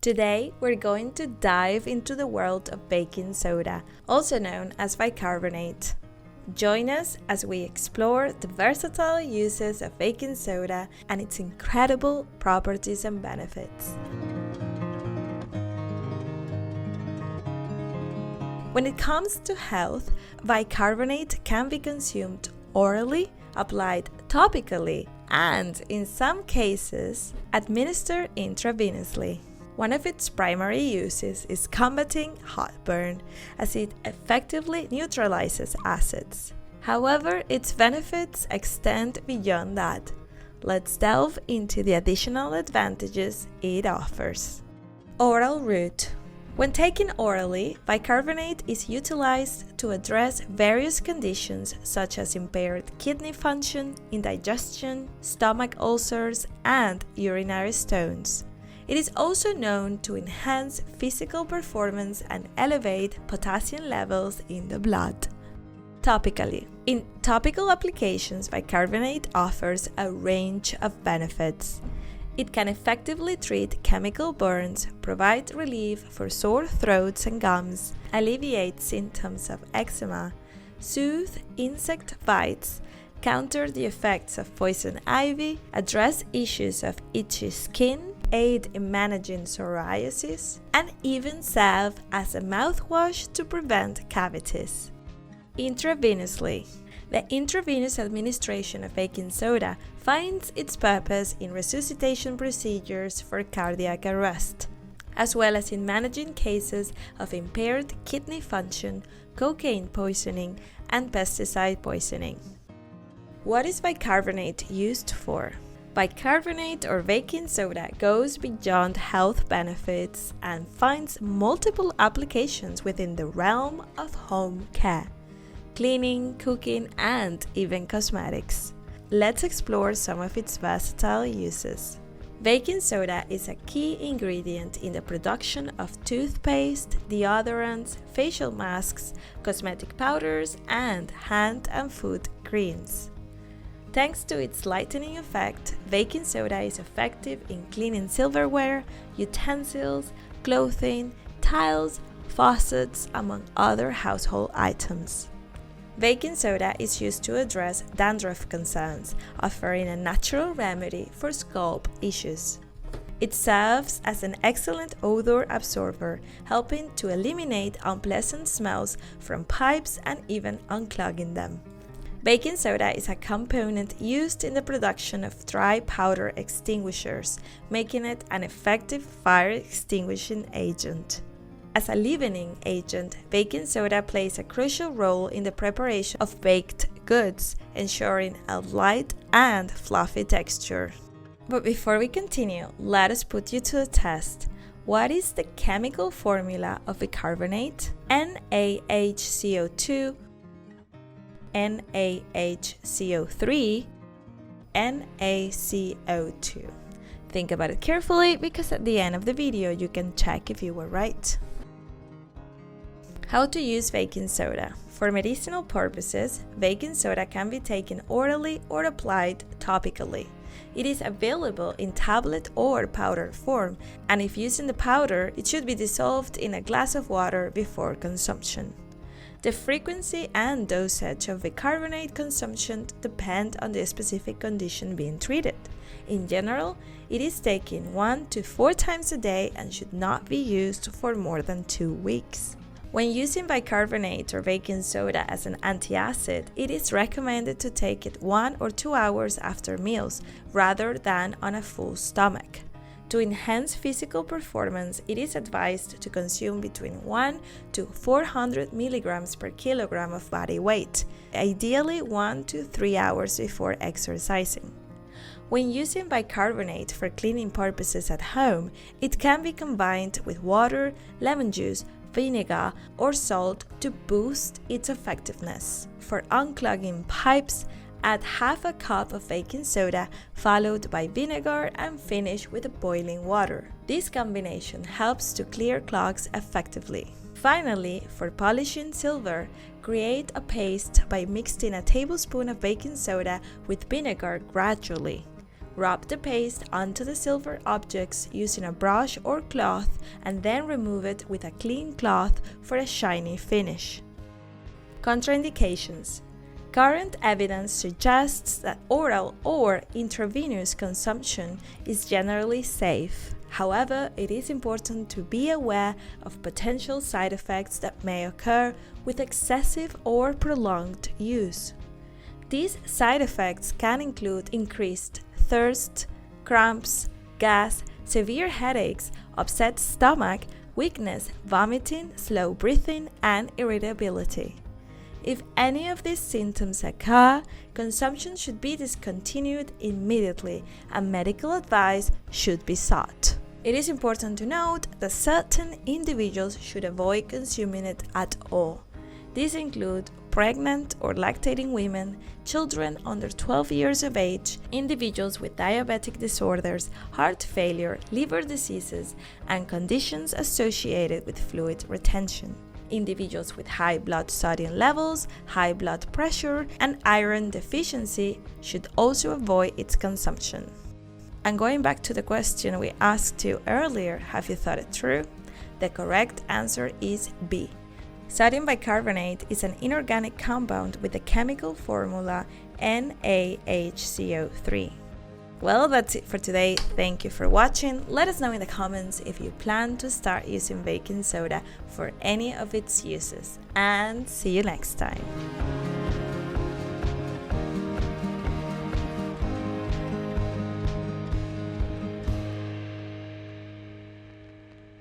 Today, we're going to dive into the world of baking soda, also known as bicarbonate. Join us as we explore the versatile uses of baking soda and its incredible properties and benefits. When it comes to health, bicarbonate can be consumed orally, applied topically, and in some cases, administered intravenously. One of its primary uses is combating heartburn, as it effectively neutralizes acids. However, its benefits extend beyond that. Let's delve into the additional advantages it offers. Oral route. When taken orally, bicarbonate is utilized to address various conditions such as impaired kidney function, indigestion, stomach ulcers, and urinary stones. It is also known to enhance physical performance and elevate potassium levels in the blood. Topically. In topical applications, bicarbonate offers a range of benefits. It can effectively treat chemical burns, provide relief for sore throats and gums, alleviate symptoms of eczema, soothe insect bites, counter the effects of poison ivy, address issues of itchy skin, aid in managing psoriasis, and even serve as a mouthwash to prevent cavities. Intravenously. The intravenous administration of baking soda finds its purpose in resuscitation procedures for cardiac arrest, as well as in managing cases of impaired kidney function, cocaine poisoning, and pesticide poisoning. What is bicarbonate used for? Bicarbonate or baking soda goes beyond health benefits and finds multiple applications within the realm of home care, cleaning, cooking, and even cosmetics. Let's explore some of its versatile uses. Baking soda is a key ingredient in the production of toothpaste, deodorants, facial masks, cosmetic powders, and hand and foot creams. Thanks to its lightening effect, baking soda is effective in cleaning silverware, utensils, clothing, tiles, faucets, among other household items. Baking soda is used to address dandruff concerns, offering a natural remedy for scalp issues. It serves as an excellent odor absorber, helping to eliminate unpleasant smells from pipes and even unclogging them. Baking soda is a component used in the production of dry powder extinguishers, making it an effective fire extinguishing agent. As a leavening agent, baking soda plays a crucial role in the preparation of baked goods, ensuring a light and fluffy texture. But before we continue, let us put you to the test. What is the chemical formula of bicarbonate? NaHCO2, NaHCO3, NaCO2. Think about it carefully because at the end of the video you can check if you were right. How to use baking soda. For medicinal purposes, baking soda can be taken orally or applied topically. It is available in tablet or powder form, and if using the powder, it should be dissolved in a glass of water before consumption. The frequency and dosage of bicarbonate consumption depend on the specific condition being treated. In general, it is taken 1 to 4 times a day and should not be used for more than 2 weeks. When using bicarbonate or baking soda as an antacid, it is recommended to take it 1 or 2 hours after meals rather than on a full stomach. To enhance physical performance, it is advised to consume between 1 to 400 milligrams per kilogram of body weight, ideally 1 to 3 hours before exercising. When using bicarbonate for cleaning purposes at home, it can be combined with water, lemon juice, vinegar, or salt to boost its effectiveness. For unclogging pipes, add half a cup of baking soda followed by vinegar and finish with boiling water. This combination helps to clear clogs effectively. Finally, for polishing silver, create a paste by mixing a tablespoon of baking soda with vinegar gradually. Rub the paste onto the silver objects using a brush or cloth and then remove it with a clean cloth for a shiny finish. Contraindications. Current evidence suggests that oral or intravenous consumption is generally safe. However, it is important to be aware of potential side effects that may occur with excessive or prolonged use. These side effects can include increased thirst, cramps, gas, severe headaches, upset stomach, weakness, vomiting, slow breathing, and irritability. If any of these symptoms occur, consumption should be discontinued immediately and medical advice should be sought. It is important to note that certain individuals should avoid consuming it at all. These include pregnant or lactating women, children under 12 years of age, individuals with diabetic disorders, heart failure, liver diseases, and conditions associated with fluid retention. Individuals with high blood sodium levels, high blood pressure, and iron deficiency should also avoid its consumption. And going back to the question we asked you earlier, have you thought it through? The correct answer is B. Sodium bicarbonate is an inorganic compound with the chemical formula NaHCO3. Well, that's it for today. Thank you for watching. Let us know in the comments if you plan to start using baking soda for any of its uses. And see you next time.